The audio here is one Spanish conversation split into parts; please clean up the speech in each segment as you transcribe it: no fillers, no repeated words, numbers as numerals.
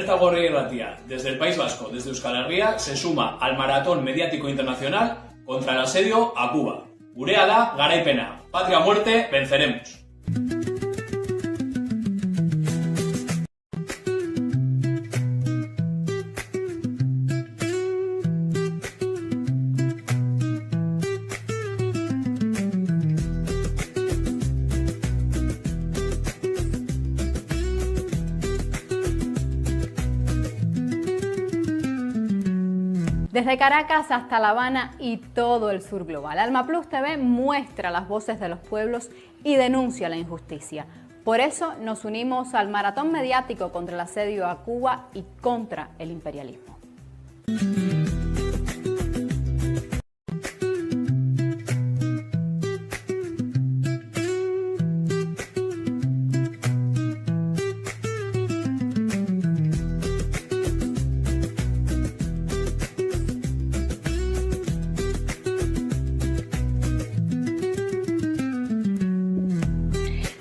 Bertagorri Irratia, desde el País Vasco, desde Euskal Herria, se suma al maratón mediático internacional contra el asedio a Cuba. Gurea da garaipena, patria o muerte, venceremos. Desde Caracas hasta La Habana y todo el sur global, Alma Plus TV muestra las voces de los pueblos y denuncia la injusticia. Por eso nos unimos al maratón mediático contra el asedio a Cuba y contra el imperialismo.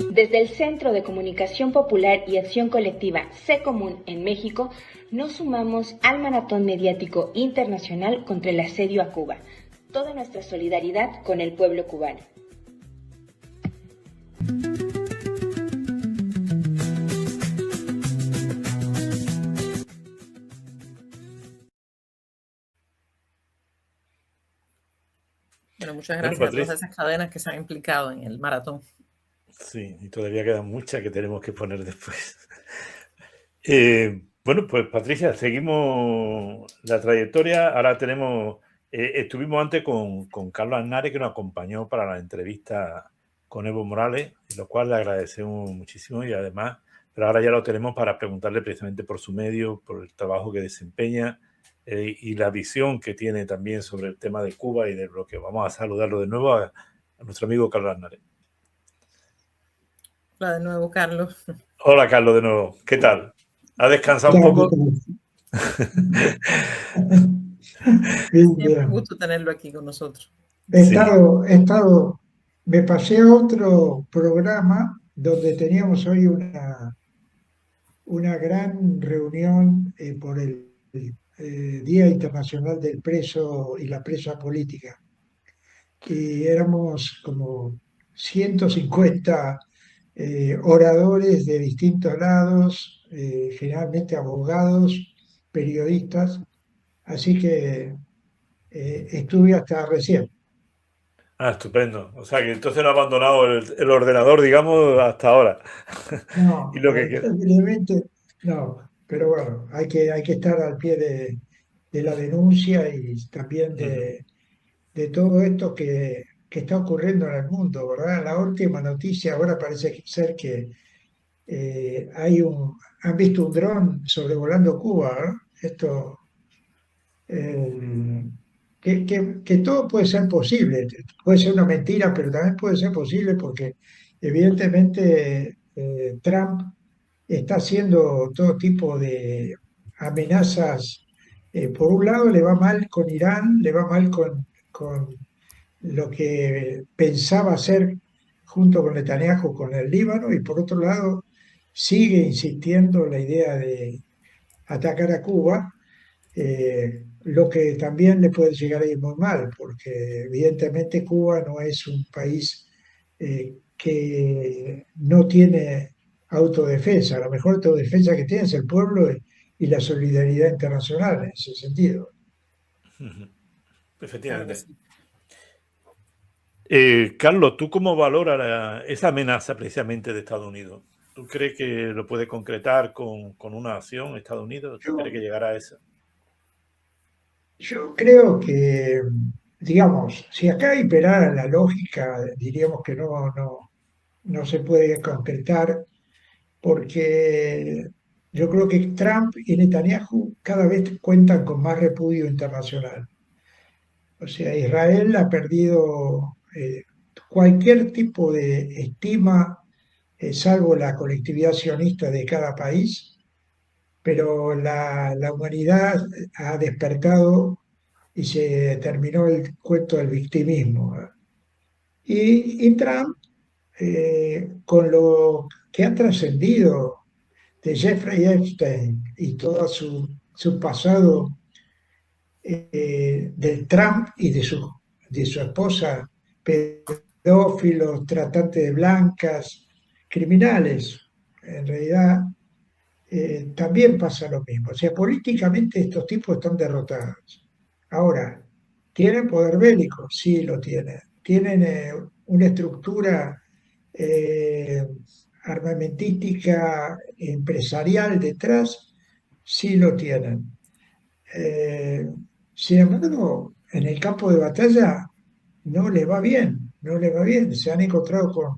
Desde el Centro de Comunicación Popular y Acción Colectiva C-Común en México, nos sumamos al Maratón Mediático Internacional contra el asedio a Cuba. Toda nuestra solidaridad con el pueblo cubano. Bueno, muchas gracias a todas esas cadenas que se han implicado en el maratón. Sí, y todavía quedan muchas que tenemos que poner después. Bueno, pues Patricia, seguimos la trayectoria. Ahora tenemos, estuvimos antes con Carlos Aznares, que nos acompañó para la entrevista con Evo Morales, lo cual le agradecemos muchísimo y además, pero ahora ya lo tenemos para preguntarle precisamente por su medio, por el trabajo que desempeña y la visión que tiene también sobre el tema de Cuba y de lo que vamos a saludarlo de nuevo a nuestro amigo Carlos Aznares. Hola de nuevo, Carlos. Hola, Carlos, de nuevo. ¿Qué tal? ¿Ha descansado un poco? Siempre un gusto tenerlo aquí con nosotros. Me pasé a otro programa donde teníamos hoy una gran reunión por el Día Internacional del Preso y la Presa Política. Y éramos como 150 oradores de distintos lados, generalmente abogados, periodistas, así que estuve hasta recién. Ah, estupendo. O sea que entonces no ha abandonado el ordenador, digamos, hasta ahora. No, y lo que evidentemente no, pero bueno, hay que estar al pie de la denuncia y también de todo esto que está ocurriendo en el mundo, ¿verdad? La última noticia ahora parece ser que han visto un dron sobrevolando Cuba, ¿verdad? Esto, que todo puede ser posible, puede ser una mentira, pero también puede ser posible porque evidentemente Trump está haciendo todo tipo de amenazas. Por un lado le va mal con Irán, le va mal con lo que pensaba hacer junto con Netanyahu con el Líbano, y por otro lado sigue insistiendo en la idea de atacar a Cuba, lo que también le puede llegar a ir muy mal, porque evidentemente Cuba no es un país que no tiene autodefensa. La mejor autodefensa que tiene es el pueblo y la solidaridad internacional en ese sentido. Efectivamente. Carlos, ¿tú cómo valoras esa amenaza precisamente de Estados Unidos? ¿Tú crees que lo puede concretar con una acción Estados Unidos? ¿Tú crees que llegará a eso? Yo creo que, digamos, si acá imperara la lógica, diríamos que no se puede concretar, porque yo creo que Trump y Netanyahu cada vez cuentan con más repudio internacional. O sea, Israel ha perdido cualquier tipo de estima, salvo la colectividad sionista de cada país, pero la humanidad ha despertado y se terminó el cuento del victimismo. Y Trump, con lo que ha trascendido de Jeffrey Epstein y todo su pasado del Trump y de su esposa, pedófilos, tratantes de blancas, criminales. En realidad, también pasa lo mismo. O sea, políticamente estos tipos están derrotados. Ahora, ¿tienen poder bélico? Sí, lo tienen. ¿Tienen una estructura armamentística, empresarial detrás? Sí, lo tienen. Sin embargo, en el campo de batalla no les va bien, no les va bien. Se han encontrado con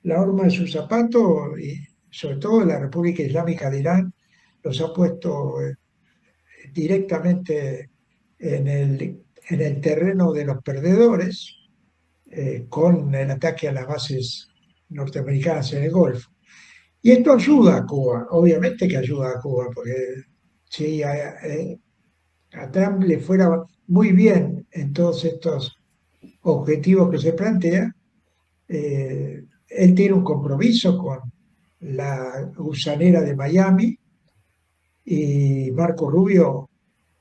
la horma de sus zapatos y sobre todo la República Islámica de Irán los ha puesto directamente en el terreno de los perdedores con el ataque a las bases norteamericanas en el Golfo. Y esto ayuda a Cuba, obviamente que ayuda a Cuba, porque si a Trump le fuera muy bien en todos estos objetivos que se plantea, él tiene un compromiso con la gusanera de Miami y Marco Rubio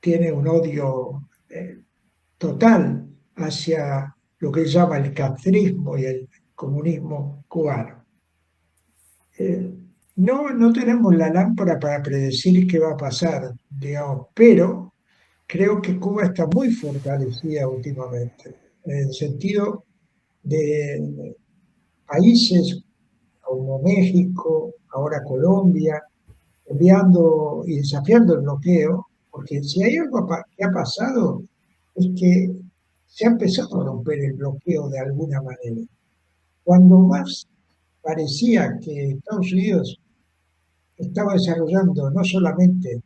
tiene un odio total hacia lo que él llama el castrismo y el comunismo cubano. No tenemos la lámpara para predecir qué va a pasar, digamos, pero creo que Cuba está muy fortalecida últimamente, en el sentido de países como México, ahora Colombia, enviando y desafiando el bloqueo, porque si hay algo que ha pasado es que se ha empezado a romper el bloqueo de alguna manera. Cuando más parecía que Estados Unidos estaba desarrollando no solamente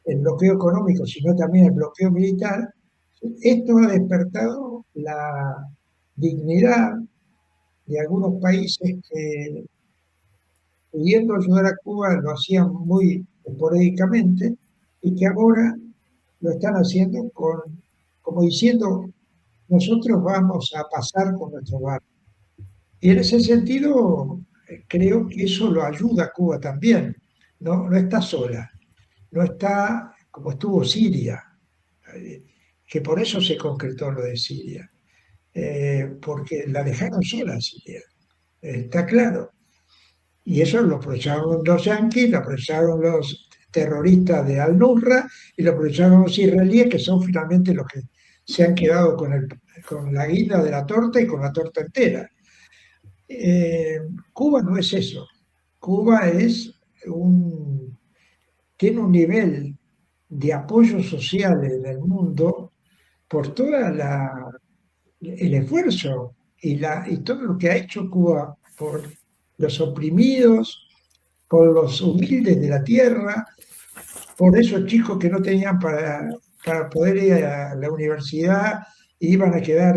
el bloqueo económico, sino también el bloqueo militar, esto ha despertado la dignidad de algunos países que, pudiendo ayudar a Cuba, lo hacían muy esporádicamente y que ahora lo están haciendo como diciendo, nosotros vamos a pasar con nuestro barco. Y en ese sentido, creo que eso lo ayuda a Cuba también. No está sola, no está como estuvo Siria, que por eso se concretó lo de Siria, porque la dejaron sola a Siria, está claro. Y eso lo aprovecharon los yanquis, lo aprovecharon los terroristas de Al-Nusra y lo aprovecharon los israelíes, que son finalmente los que se han quedado con la guinda de la torta y con la torta entera. Cuba no es eso. Cuba tiene un nivel de apoyo social en el mundo por todo el esfuerzo y todo lo que ha hecho Cuba por los oprimidos, por los humildes de la tierra, por esos chicos que no tenían para poder ir a la universidad e iban a quedar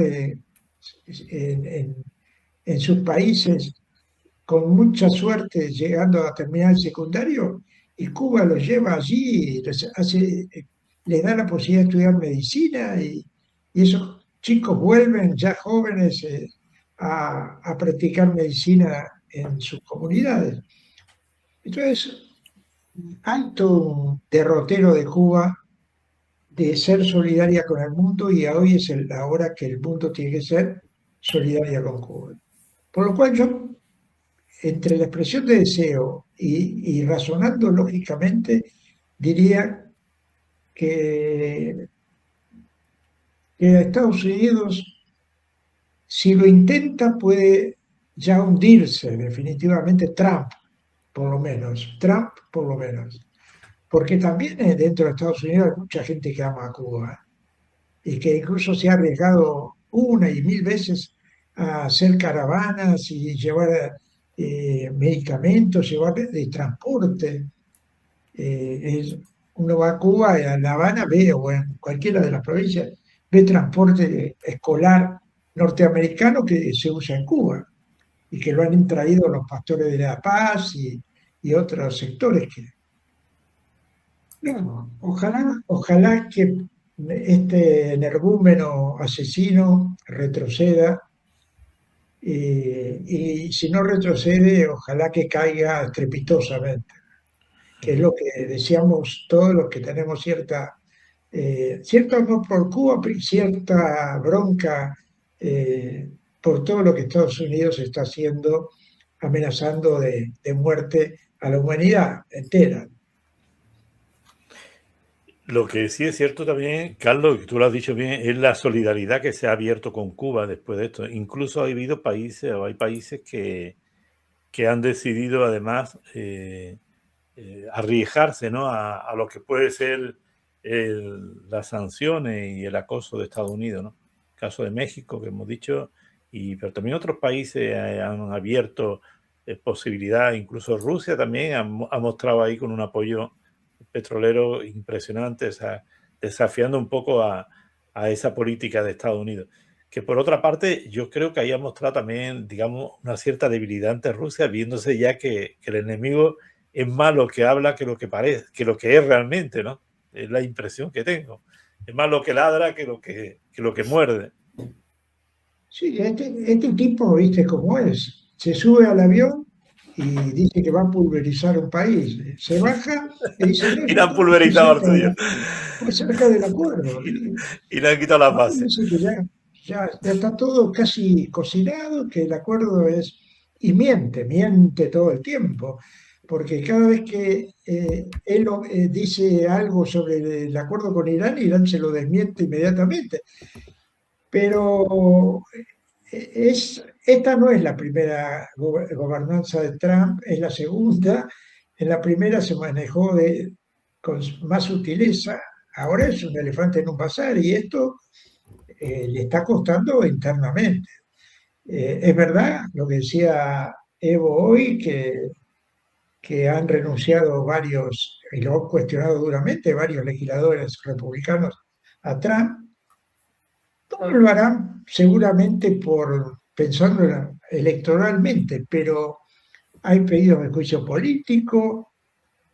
en sus países con mucha suerte llegando a terminar el secundario, y Cuba los lleva allí, les da la posibilidad de estudiar medicina y esos chicos vuelven ya jóvenes a practicar medicina en sus comunidades. Entonces, hay todo un derrotero de Cuba de ser solidaria con el mundo y hoy es la hora que el mundo tiene que ser solidaria con Cuba. Por lo cual yo, entre la expresión de deseo y razonando lógicamente, diría que Estados Unidos, si lo intenta, puede ya hundirse definitivamente Trump, por lo menos. Porque también dentro de Estados Unidos hay mucha gente que ama a Cuba y que incluso se ha arriesgado una y mil veces a hacer caravanas y llevar medicamentos, llevar de transporte. Uno va a Cuba, a La Habana, o en cualquiera de las provincias, ve transporte escolar norteamericano que se usa en Cuba y que lo han traído los pastores de la paz y otros sectores que... No, ojalá que este energúmeno asesino retroceda y si no retrocede, ojalá que caiga estrepitosamente. que es lo que deseamos todos los que tenemos cierto amor por Cuba, cierta bronca por todo lo que Estados Unidos está haciendo, amenazando de muerte a la humanidad entera. Lo que sí es cierto también, Carlos, que tú lo has dicho bien, es la solidaridad que se ha abierto con Cuba después de esto. Incluso ha habido países, o hay países que han decidido además arriesgarse, ¿no?, a lo que puede ser las sanciones y el acoso de Estados Unidos, ¿no? El caso de México, que hemos dicho, pero también otros países han abierto posibilidad, incluso Rusia también ha mostrado ahí con un apoyo petrolero impresionante, desafiando un poco a esa política de Estados Unidos. Que por otra parte, yo creo que ahí ha mostrado también, digamos, una cierta debilidad ante Rusia, viéndose ya que el enemigo es más lo que habla que lo que parece, que lo que es realmente, ¿no? Es la impresión que tengo. Es más lo que ladra que lo que muerde. Sí, este tipo, viste cómo es. Se sube al avión y dice que va a pulverizar un país. Se baja y dice... Y le han pulverizado al suyo. Pues cerca del acuerdo. Y le han quitado las bases. Dice que ya está todo casi cocinado, que el acuerdo es... Y miente todo el tiempo. Porque cada vez que él dice algo sobre el acuerdo con Irán, Irán se lo desmiente inmediatamente. Pero esta no es la primera gobernanza de Trump, es la segunda. En la primera se manejó con más sutileza, ahora es un elefante en un bazar y esto le está costando internamente. Es verdad lo que decía Evo hoy, que han renunciado varios, y lo han cuestionado duramente, varios legisladores republicanos a Trump. Todos lo harán seguramente pensando electoralmente, pero hay pedidos de juicio político,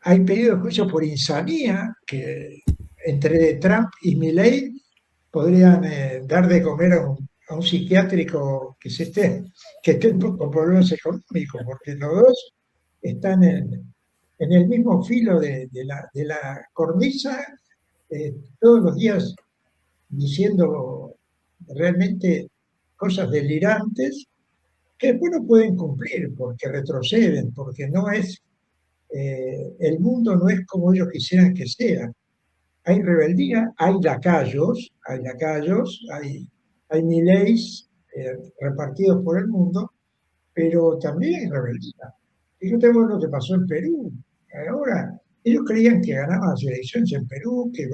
hay pedidos de juicio por insanía, que entre Trump y Milei podrían dar de comer a un psiquiátrico que esté con problemas económicos, porque los dos están en el mismo filo de la cornisa, todos los días diciendo realmente cosas delirantes que después no pueden cumplir porque retroceden, porque no es, el mundo no es como ellos quisieran que sea. Hay rebeldía, hay lacayos, hay Mileis repartidos por el mundo, pero también hay rebeldía. Fíjate vos lo que pasó en Perú. Ahora, ellos creían que ganaban las elecciones en Perú, que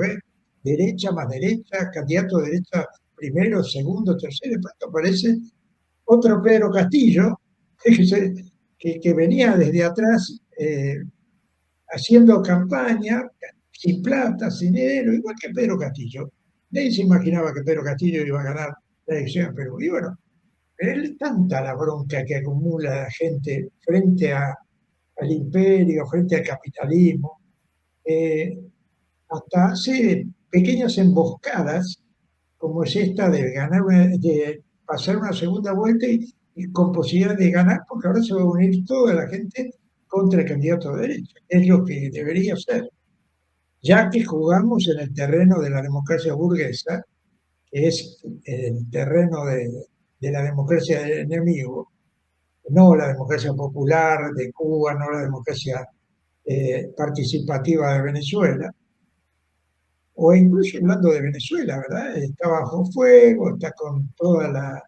derecha más derecha, candidato de derecha primero, segundo, tercero, y pronto aparece otro Pedro Castillo, que venía desde atrás haciendo campaña, sin plata, sin dinero, igual que Pedro Castillo. Nadie se imaginaba que Pedro Castillo iba a ganar la elección en Perú. Y bueno, es tanta la bronca que acumula la gente frente al imperio, frente al capitalismo, hasta hace pequeñas emboscadas, como es esta de pasar una segunda vuelta y con posibilidad de ganar, porque ahora se va a unir toda la gente contra el candidato de derecha. Es lo que debería ser. Ya que jugamos en el terreno de la democracia burguesa, que es el terreno de la democracia del enemigo, no la democracia popular de Cuba, no la democracia participativa de Venezuela, o incluso hablando de Venezuela, ¿verdad? Está bajo fuego, está con todas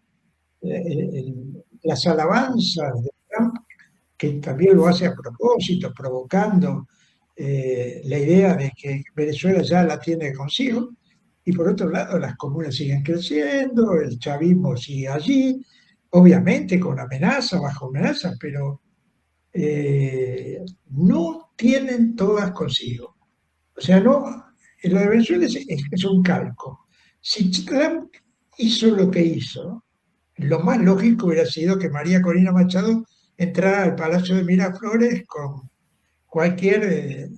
las alabanzas de Trump, que también lo hace a propósito, provocando la idea de que Venezuela ya la tiene consigo, y por otro lado las comunas siguen creciendo, el chavismo sigue allí, obviamente con amenaza, bajo amenaza, pero no tienen todas consigo. O sea, no, lo de Venezuela es un calco. Si Trump hizo lo que hizo, lo más lógico hubiera sido que María Corina Machado entrara al Palacio de Miraflores con cualquier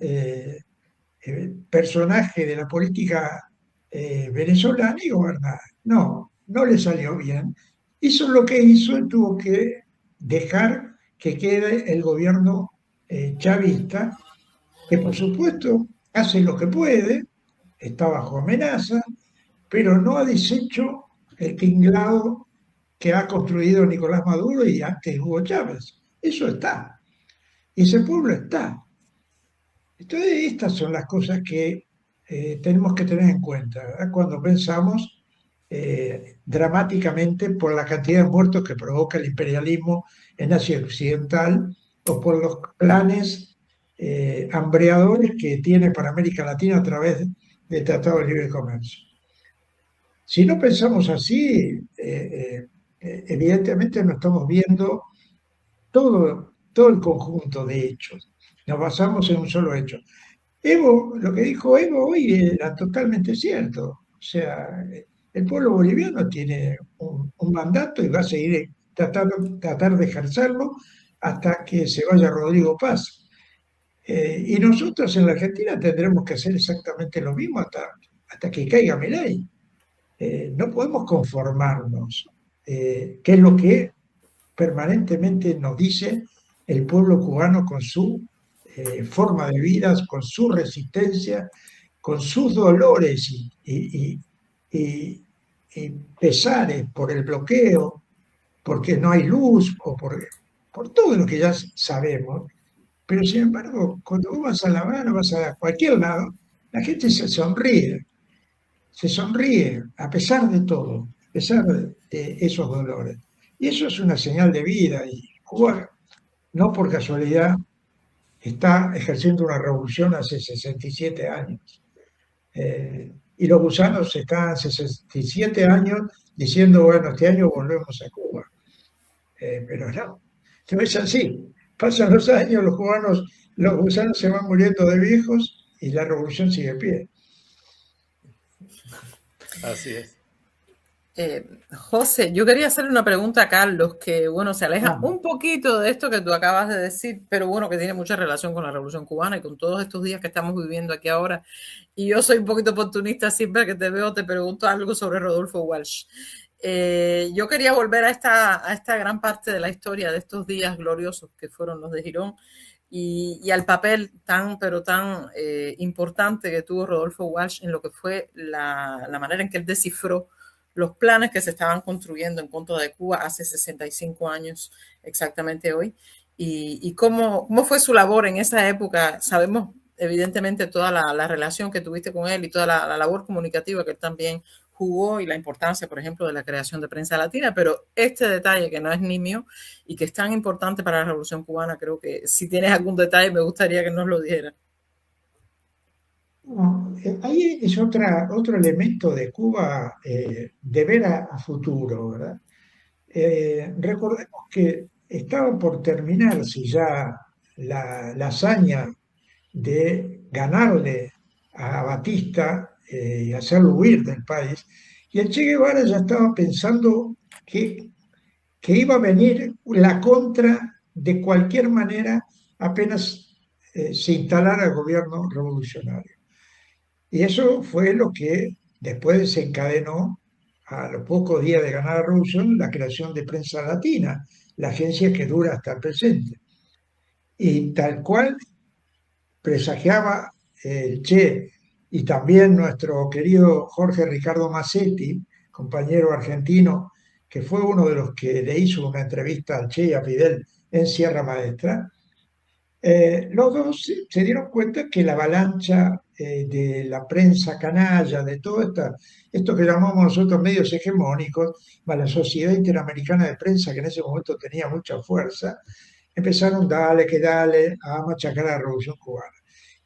personaje de la política venezolana y gobernara. No le salió bien. Hizo lo que hizo y tuvo que dejar que quede el gobierno chavista, que por supuesto hace lo que puede, está bajo amenaza, pero no ha deshecho el tinglado que ha construido Nicolás Maduro y antes Hugo Chávez. Eso está. Y ese pueblo está. Entonces, estas son las cosas que tenemos que tener en cuenta, ¿verdad? Cuando pensamos dramáticamente por la cantidad de muertos que provoca el imperialismo en Asia Occidental o por los planes hambreadores que tiene para América Latina a través del Tratado de Libre Comercio. Si no pensamos así, evidentemente no estamos viendo todo el conjunto de hechos. Nos basamos en un solo hecho. Evo, lo que dijo Evo hoy era totalmente cierto. O sea, el pueblo boliviano tiene un mandato y va a seguir tratar de ejercerlo hasta que se vaya Rodrigo Paz. Y nosotros en la Argentina tendremos que hacer exactamente lo mismo hasta que caiga Milei. No podemos conformarnos, que es lo que permanentemente nos dice el pueblo cubano con su forma de vida, con su resistencia, con sus dolores y pesares por el bloqueo, porque no hay luz o por todo lo que ya sabemos. Pero sin embargo, cuando vos vas a La Habana, vas a cualquier lado, la gente se sonríe a pesar de todo, a pesar de esos dolores. Y eso es una señal de vida. Y Cuba, no por casualidad, está ejerciendo una revolución hace 67 años. Y los gusanos están 67 años diciendo, bueno, este año volvemos a Cuba. Pero no es así. Pasan los años, los gusanos se van muriendo de viejos y la revolución sigue en pie. Así es. José, yo quería hacerle una pregunta a Carlos, que bueno, se aleja un poquito de esto que tú acabas de decir, pero bueno, que tiene mucha relación con la Revolución Cubana y con todos estos días que estamos viviendo aquí ahora. Y yo soy un poquito oportunista, siempre que te veo te pregunto algo sobre Rodolfo Walsh. Yo quería volver a esta gran parte de la historia de estos días gloriosos que fueron los de Girón y al papel tan importante que tuvo Rodolfo Walsh en lo que fue la manera en que él descifró los planes que se estaban construyendo en contra de Cuba hace 65 años exactamente hoy, y cómo fue su labor en esa época. Sabemos evidentemente toda la relación que tuviste con él y toda la labor comunicativa que él también jugó y la importancia, por ejemplo, de la creación de Prensa Latina, pero este detalle que no es nimio y que es tan importante para la Revolución Cubana, creo que si tienes algún detalle me gustaría que nos lo dieras. No, ahí es otro elemento de Cuba de ver a futuro, ¿verdad? Recordemos que estaba por terminarse ya la hazaña de ganarle a Batista y hacerlo huir del país, y el Che Guevara ya estaba pensando que iba a venir la contra de cualquier manera apenas se instalara el gobierno revolucionario. Y eso fue lo que después desencadenó, a los pocos días de ganar la revolución, la creación de Prensa Latina, la agencia que dura hasta el presente. Y tal cual presagiaba el Che y también nuestro querido Jorge Ricardo Massetti, compañero argentino, que fue uno de los que le hizo una entrevista al Che y a Fidel en Sierra Maestra, los dos se dieron cuenta que la avalancha de la prensa canalla, de todo esto que llamamos nosotros medios hegemónicos, la Sociedad Interamericana de Prensa, que en ese momento tenía mucha fuerza, empezaron dale a machacar a la Revolución Cubana.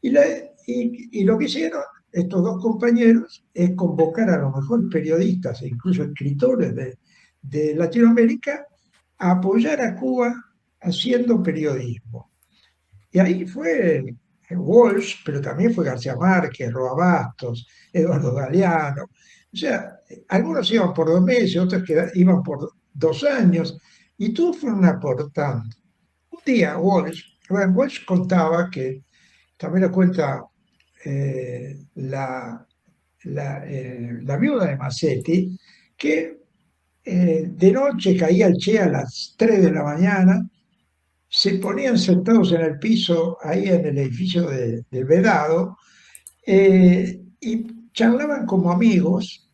Y lo que hicieron estos dos compañeros es convocar a los mejores periodistas e incluso escritores de Latinoamérica a apoyar a Cuba haciendo periodismo. Y ahí fue Walsh, pero también fue García Márquez, Roa Bastos, Eduardo Galeano. O sea, algunos iban por 2 meses, otros iban por 2 años, y todos fueron aportando. Un día Walsh contaba que, también lo cuenta la viuda de Massetti, que de noche caía el Che a las 3 de la mañana se ponían sentados en el piso, ahí en el edificio del Vedado, y charlaban como amigos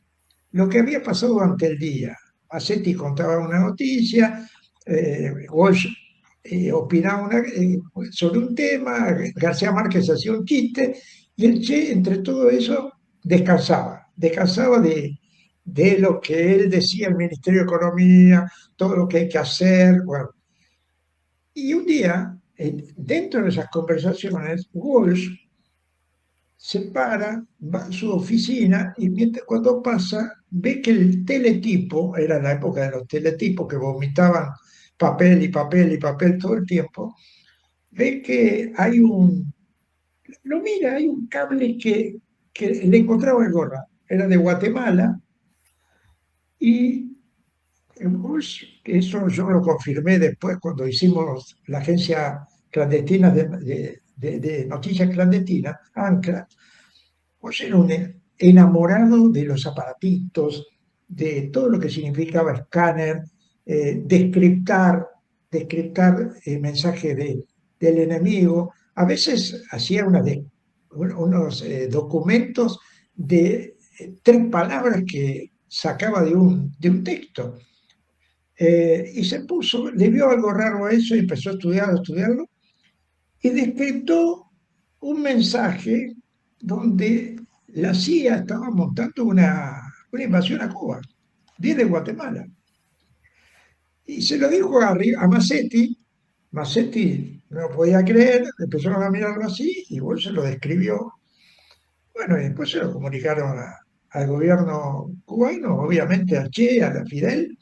lo que había pasado durante el día. Massetti contaba una noticia, Walsh opinaba sobre un tema, García Márquez hacía un chiste, y el Che, entre todo eso, descansaba de lo que él decía el Ministerio de Economía, todo lo que hay que hacer. Bueno, y un día, dentro de esas conversaciones, Walsh se para, va a su oficina y cuando pasa ve que el teletipo, era la época de los teletipos que vomitaban papel y papel y papel todo el tiempo, ve que lo mira, hay un cable que le encontraba el gorra, era de Guatemala y Bush, eso yo lo confirmé después cuando hicimos la agencia clandestina de noticias clandestinas, ANCLA. Pues era un enamorado de los aparatitos, de todo lo que significaba escáner, descriptar mensajes del enemigo. A veces hacía unos documentos de 3 palabras que sacaba de un texto. Y se puso, le vio algo raro a eso y empezó a estudiarlo, y descriptó un mensaje donde la CIA estaba montando una invasión a Cuba, desde Guatemala. Y se lo dijo a Massetti. Massetti no lo podía creer, empezaron a mirarlo así y Bush se lo describió. Bueno, y después se lo comunicaron al gobierno cubano, obviamente a Che, a la Fidel,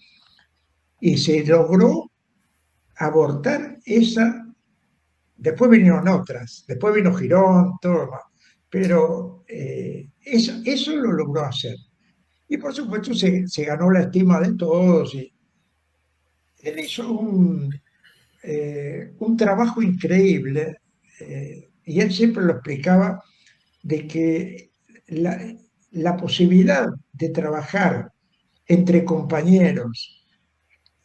y se logró abortar esa. Después vinieron otras, después vino Girón, todo más. Pero eso lo logró hacer. Y por supuesto se ganó la estima de todos y él hizo un trabajo increíble. Y él siempre lo explicaba de que la posibilidad de trabajar entre compañeros,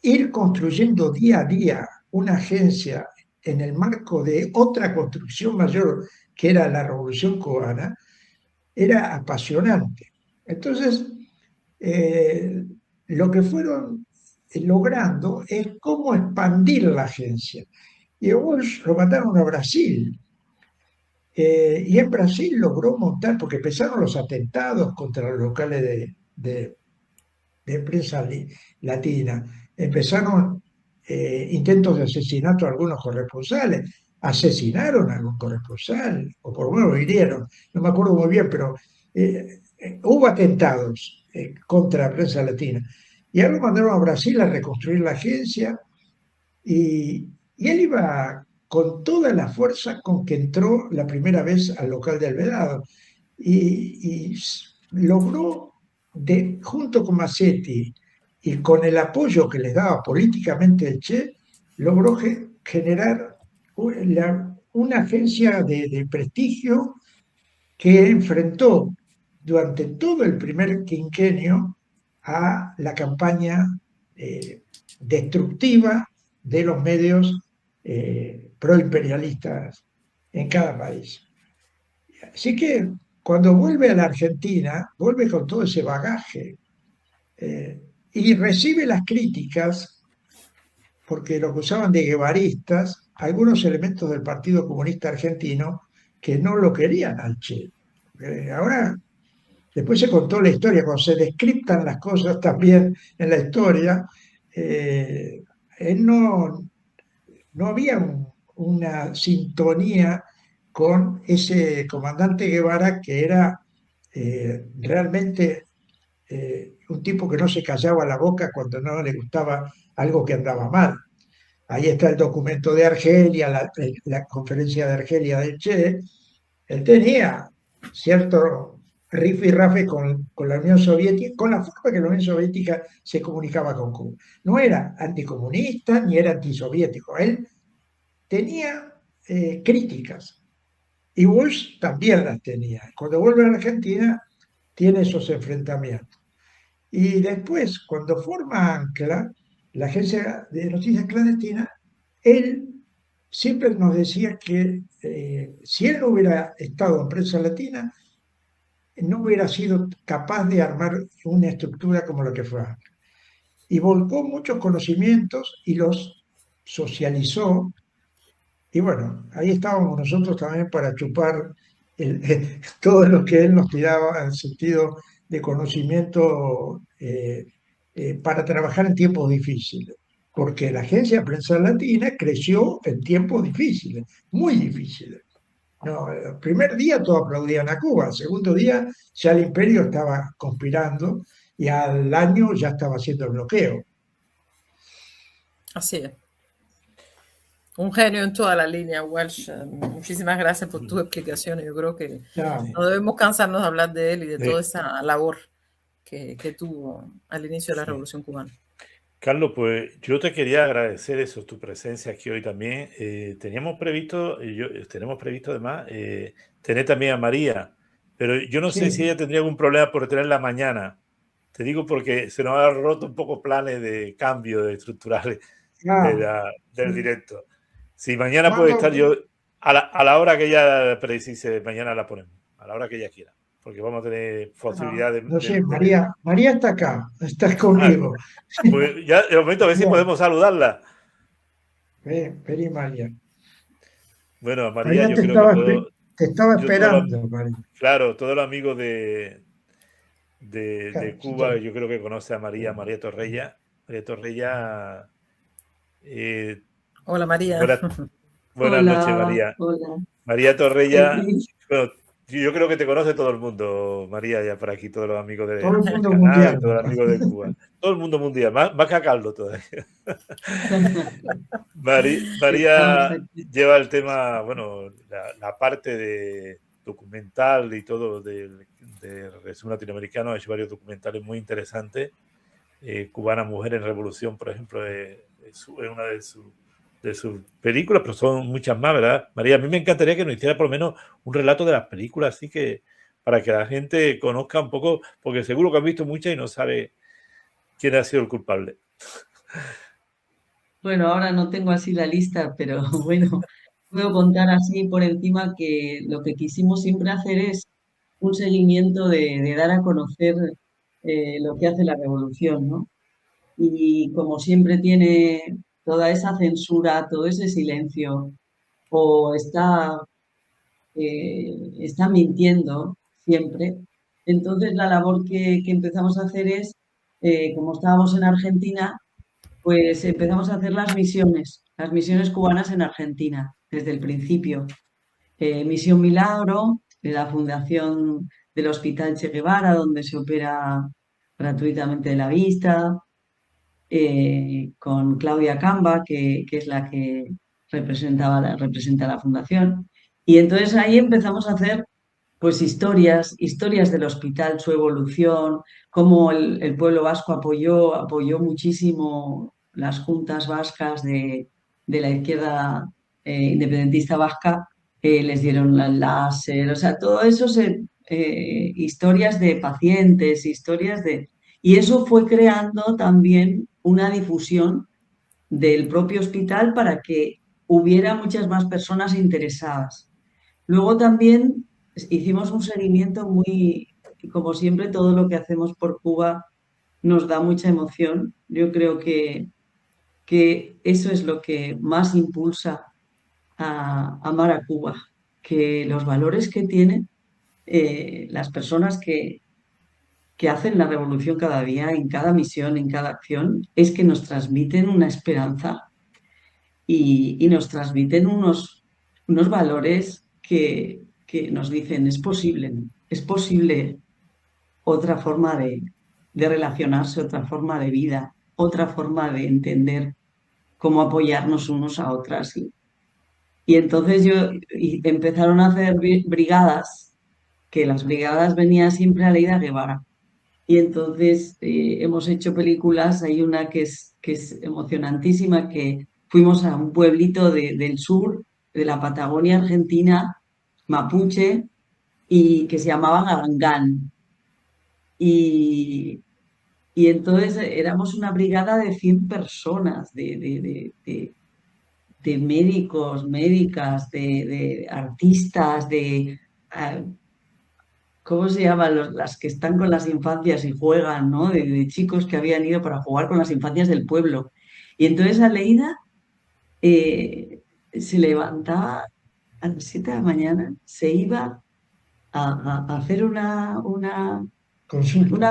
ir construyendo día a día una agencia en el marco de otra construcción mayor que era la Revolución Cubana, era apasionante. Entonces, lo que fueron logrando es cómo expandir la agencia. Y a Walsh lo mandaron a Brasil. Y en Brasil logró montar, porque empezaron los atentados contra los locales de prensa latina, empezaron intentos de asesinato a algunos corresponsales, asesinaron a algún corresponsal, o por lo menos lo hirieron, no me acuerdo muy bien, pero hubo atentados contra la prensa latina. Y ahora lo mandaron a Brasil a reconstruir la agencia y él iba con toda la fuerza con que entró la primera vez al local del Vedado y logró, junto con Massetti y con el apoyo que le daba políticamente el Che, logró generar una agencia de prestigio que enfrentó durante todo el primer quinquenio a la campaña destructiva de los medios proimperialistas en cada país. Así que cuando vuelve a la Argentina, vuelve con todo ese bagaje y recibe las críticas, porque lo acusaban de guevaristas, algunos elementos del Partido Comunista Argentino que no lo querían al Che. Ahora, después se contó la historia, cuando se descriptan las cosas también en la historia, no había una sintonía con ese comandante Guevara que era realmente un tipo que no se callaba la boca cuando no le gustaba algo que andaba mal. Ahí está el documento de Argelia, la conferencia de Argelia del Che. Él tenía cierto rifirrafe con la Unión Soviética, con la forma que la Unión Soviética se comunicaba con Cuba. No era anticomunista ni era antisoviético. Él tenía críticas y Bush también las tenía. Cuando vuelve a la Argentina, tiene esos enfrentamientos. Y después, cuando forma ANCLA, la agencia de noticias clandestinas, él siempre nos decía que si él no hubiera estado en Prensa Latina, no hubiera sido capaz de armar una estructura como la que fue. Y volcó muchos conocimientos y los socializó. Y bueno, ahí estábamos nosotros también para chupar todo lo que él nos tiraba en sentido de conocimiento para trabajar en tiempos difíciles. Porque la Agencia de Prensa Latina creció en tiempos difíciles, muy difíciles. No, el primer día todos aplaudían a Cuba, el segundo día ya el imperio estaba conspirando y al año ya estaba haciendo el bloqueo. Así es. Un genio en toda la línea, Walsh. Muchísimas gracias por tus explicaciones. Yo creo que no debemos cansarnos de hablar de él y de toda esa labor que tuvo al inicio de la Revolución Cubana. Carlos, pues yo te quería agradecer eso, tu presencia aquí hoy también. Tenemos previsto además tener también a María, pero yo no sé si ella tendría algún problema por tenerla mañana. Te digo porque se nos han roto un poco planes de cambio estructurales del directo. Si mañana puede estar yo, a la hora que ella precise, mañana la ponemos, a la hora que ella quiera, porque vamos a tener posibilidad de... No sé, María está acá, está conmigo. Pues ya, de momento, a ver si podemos saludarla. Vení, María. Bueno, María, yo creo que te estaba esperando, María. Claro, todos los amigos de Cuba, yo creo que conoce a María Torrella. María Torrella... Hola, María. Buenas noches, María. Hola. María Torrella, bueno, yo creo que te conoce todo el mundo, María, ya por aquí, todos los amigos de todo el mundo mundial, todos los amigos de Cuba. Todo el mundo mundial, más que a Carlos todavía. María lleva el tema, bueno, la parte de documental y todo del resumen latinoamericano. Ha hecho varios documentales muy interesantes. Cubana Mujer en Revolución, por ejemplo, es una de sus películas, pero son muchas más, ¿verdad? María, a mí me encantaría que nos hiciera por lo menos un relato de las películas, así que para que la gente conozca un poco, porque seguro que han visto muchas y no sabe quién ha sido el culpable. Bueno, ahora no tengo así la lista, pero bueno, puedo contar así por encima que lo que quisimos siempre hacer es un seguimiento de dar a conocer lo que hace la revolución, ¿no? Y como siempre tiene toda esa censura, todo ese silencio, o está mintiendo siempre. Entonces la labor que empezamos a hacer es, como estábamos en Argentina, pues empezamos a hacer las misiones cubanas en Argentina, desde el principio. Misión Milagro, de la Fundación del Hospital Che Guevara, donde se opera gratuitamente de la vista, con Claudia Camba, que es la que representa la fundación. Y entonces ahí empezamos a hacer pues historias del hospital, su evolución, cómo el pueblo vasco apoyó muchísimo las juntas vascas de la izquierda independentista vasca, les dieron el láser, o sea, todo eso, historias de pacientes, Y eso fue creando también una difusión del propio hospital para que hubiera muchas más personas interesadas. Luego también hicimos un seguimiento muy, como siempre, todo lo que hacemos por Cuba nos da mucha emoción. Yo creo que eso es lo que más impulsa a amar a Cuba, que los valores que tienen las personas que hacen la revolución cada día, en cada misión, en cada acción, es que nos transmiten una esperanza y nos transmiten unos valores que nos dicen es posible otra forma de relacionarse, otra forma de vida, otra forma de entender cómo apoyarnos unos a otras. Y entonces empezaron a hacer brigadas, que las brigadas venían siempre a Leida Guevara. Y entonces hemos hecho películas, hay una que es emocionantísima, que fuimos a un pueblito del sur, de la Patagonia Argentina, mapuche, y que se llamaba Garangán. Y entonces éramos una brigada de 100 personas, de de médicos, médicas, de artistas, ¿cómo se llaman? Las que están con las infancias y juegan, ¿no? De chicos que habían ido para jugar con las infancias del pueblo. Y entonces Aleida se levantaba a las 7 de la mañana, se iba a hacer una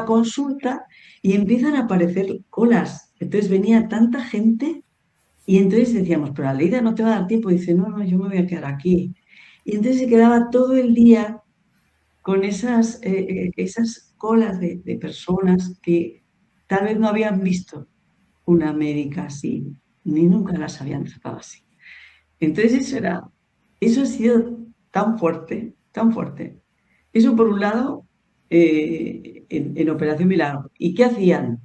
consulta y empiezan a aparecer colas. Entonces venía tanta gente y entonces decíamos, pero Aleida no te va a dar tiempo. Y dice, no, yo me voy a quedar aquí. Y entonces se quedaba todo el día con esas colas de personas que tal vez no habían visto una médica así, ni nunca las habían tratado así. Entonces eso ha sido tan fuerte, tan fuerte. Eso por un lado, en Operación Milagro. ¿Y qué hacían?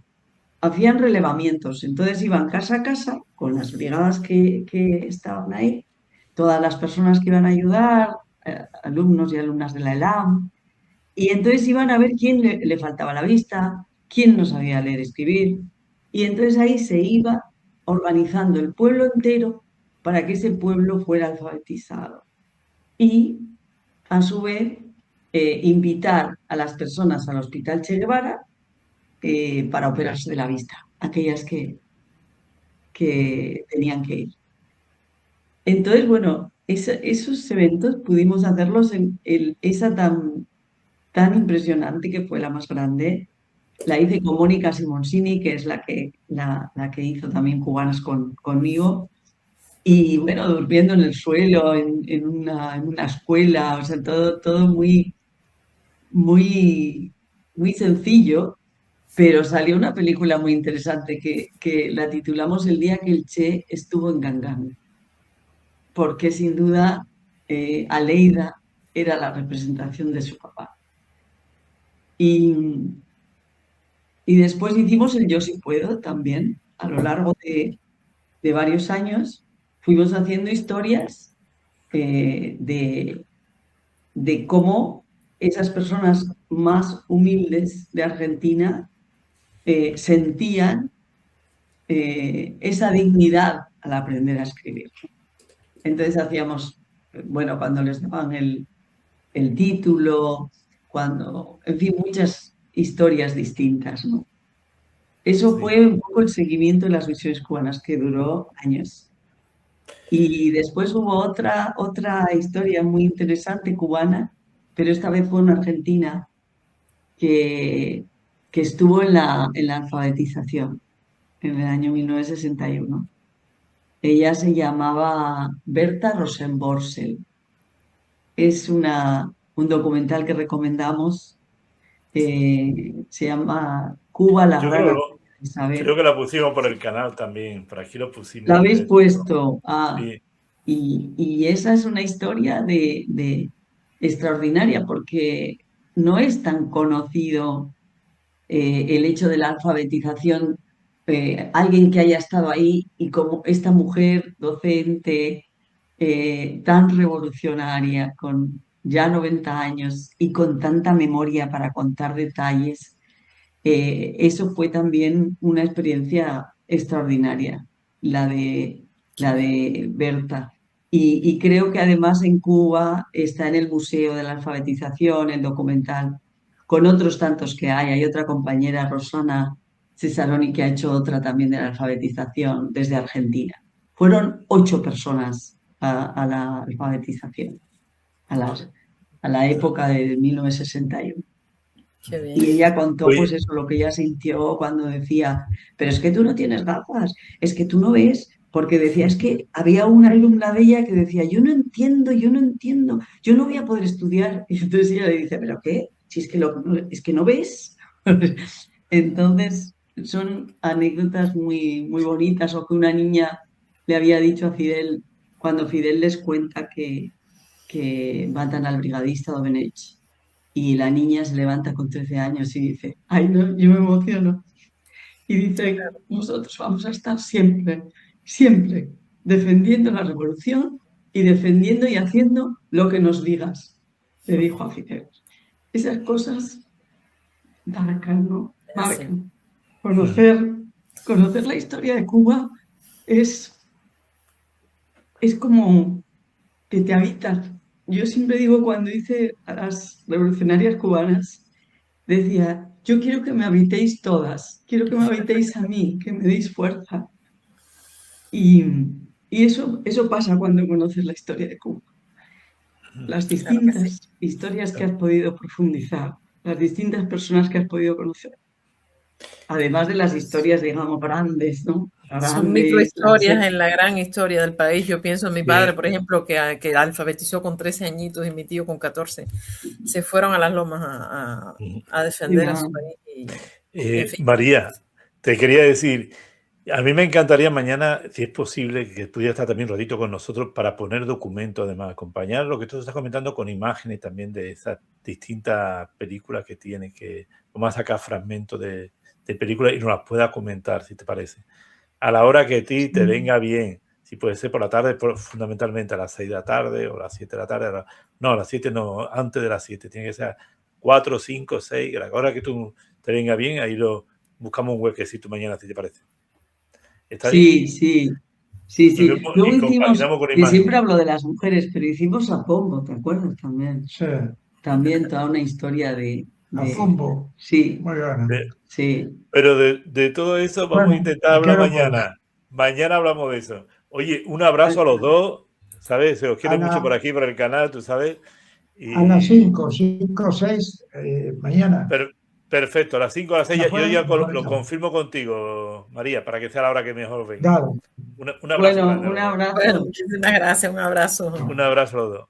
Hacían relevamientos. Entonces iban casa a casa con las brigadas que estaban ahí, todas las personas que iban a ayudar, alumnos y alumnas de la ELAM, y entonces iban a ver quién le faltaba la vista, quién no sabía leer y escribir. Y entonces ahí se iba organizando el pueblo entero para que ese pueblo fuera alfabetizado. Y, a su vez, invitar a las personas al Hospital Che Guevara para operarse de la vista, aquellas que tenían que ir. Entonces, bueno, esos eventos pudimos hacerlos en esa tan impresionante que fue la más grande. La hice con Mónica Simoncini, que es la que hizo también Cubanas conmigo. Y bueno, durmiendo en el suelo, en una escuela, o sea, todo muy, muy, muy sencillo, pero salió una película muy interesante que la titulamos El día que el Che estuvo en Gangan, porque sin duda Aleida era la representación de su papá. Y después hicimos el Yo sí puedo también, a lo largo de varios años, fuimos haciendo historias de cómo esas personas más humildes de Argentina sentían esa dignidad al aprender a escribir. Entonces hacíamos, bueno, cuando les daban el título, en fin, muchas historias distintas, ¿no? Eso Sí. fue un poco el seguimiento de las misiones cubanas, que duró años. Y después hubo otra historia muy interesante cubana, pero esta vez fue una argentina que estuvo en la alfabetización en el año 1961. Ella se llamaba Berta Rosenborsel. Es un documental que recomendamos. Se llama Cuba, la Yo gran creo, Isabel. creo que la pusimos por el canal también, por aquí lo pusimos. ¿La habéis puesto? Sí. Y esa es una historia de extraordinaria, porque no es tan conocido el hecho de la alfabetización, alguien que haya estado ahí y como esta mujer docente tan revolucionaria, con ya 90 años y con tanta memoria para contar detalles. Eso fue también una experiencia extraordinaria, la de Berta. Y creo que además en Cuba está en el Museo de la Alfabetización, el documental, con otros tantos que hay. Hay otra compañera, Rosana Cesaroni, que ha hecho otra también de la alfabetización desde Argentina. Fueron 8 personas a la alfabetización, a la época de 1961. Qué bien. Y ella contó, Oye. pues eso, lo que ella sintió cuando decía, pero es que tú no tienes gafas, es que tú no ves, porque decía, es que había una alumna de ella que decía, yo no entiendo, yo no voy a poder estudiar. Y entonces ella le dice, ¿pero qué? Si es que, es que no ves. Entonces, son anécdotas muy, muy bonitas, o que una niña le había dicho a Fidel, cuando Fidel les cuenta que matan al brigadista Domenech. Y la niña se levanta con 13 años y dice, ay, no, yo me emociono. Y dice, nosotros vamos a estar siempre, siempre defendiendo la revolución y defendiendo y haciendo lo que nos digas, le dijo a Fidel. Esas cosas marcan, ¿no? Marcan. Conocer la historia de Cuba es es como que te habitan. Yo siempre digo, cuando hice a las revolucionarias cubanas, decía, yo quiero que me habitéis todas, quiero que me habitéis a mí, que me deis fuerza. Y, y eso pasa cuando conoces la historia de Cuba. Las Claro que sí. distintas historias que has podido profundizar, las distintas personas que has podido conocer, además de las historias, digamos, grandes, ¿no? Son Grandes, microhistorias en la gran historia del país. Yo pienso en mi padre, Bien, por ejemplo, que alfabetizó con 13 añitos y mi tío con 14. Se fueron a las lomas a defender a su país. En fin. María, te quería decir, a mí me encantaría mañana, si es posible, que pudiera estar también Rodito con nosotros para poner documentos, además, acompañar lo que tú estás comentando con imágenes también de esas distintas películas que tiene, que vamos a sacar fragmentos de películas y nos las pueda comentar, si te parece. A la hora que a ti te venga bien, si puede ser por la tarde, fundamentalmente a las 6 de la tarde o a las 7 de la tarde. No, a las 7 no, antes de las 7, tiene que ser 4, 5, 6, a la hora que tú te venga bien, ahí lo buscamos un huequecito mañana, si te parece. ¿Está bien? Sí, sí, sí, Y, sí. vemos, Luego y hicimos, compaginamos con que siempre imágenes. hablo de las mujeres, pero hicimos a Pombo, ¿te acuerdas también? Sí, También toda una historia a Fumbo. sí, Muy bueno. sí. Pero de todo eso vamos a Bueno, intentar ¿a qué hablar hora podemos? mañana. Mañana hablamos de eso. Oye, un abrazo a los dos, ¿sabes? Se os quiere A, mucho por la, aquí, por el canal, tú sabes. a las Y 5, 5, 6, mañana. perfecto, a las 5, a las 6, ¿De yo acuerdo? ya Nos lo avisamos. confirmo contigo, María, para que sea la hora que mejor venga. Dale. Un abrazo Bueno, grande a un los dos. Bueno, abrazo. muchísimas gracias, un abrazo. Un abrazo a los dos.